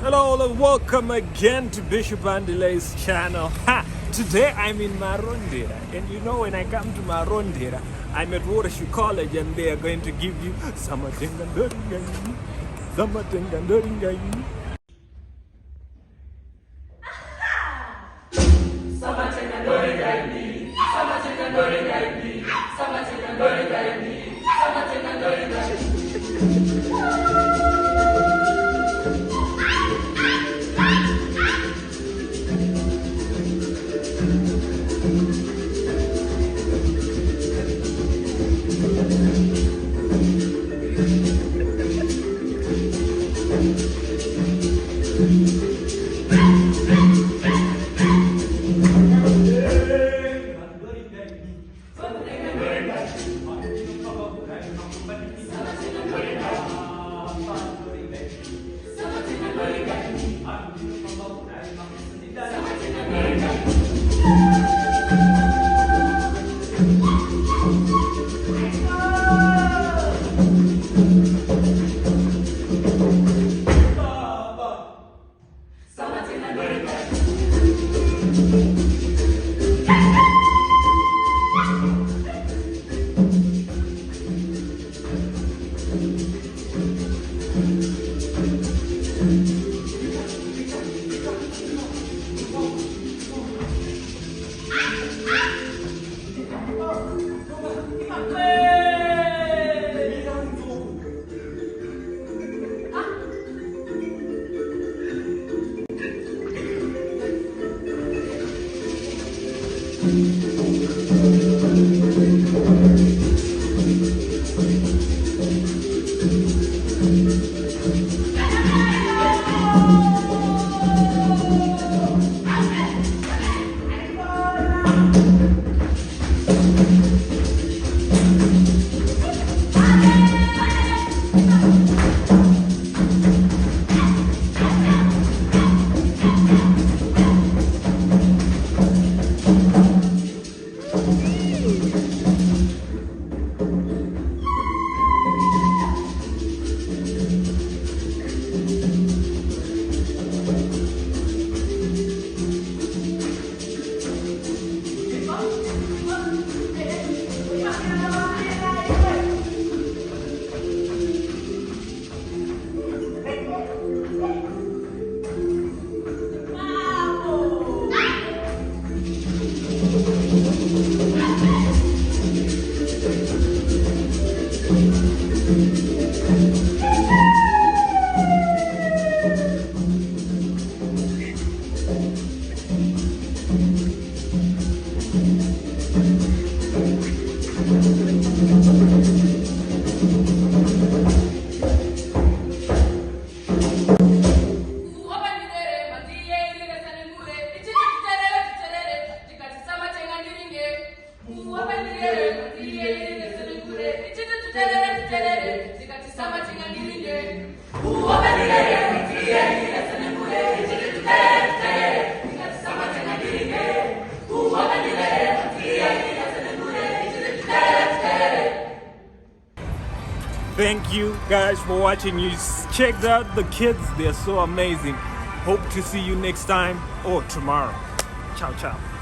Hello and welcome again to Bishop Andile's channel. Today I'm in Marondera, and you know when I come to Marondera, I'm at Watershed College and they are going to give you Samatengandoringai. Thank you guys for watching. You checked out the kids, they're so amazing. Hope to see you next time or tomorrow. Ciao, ciao.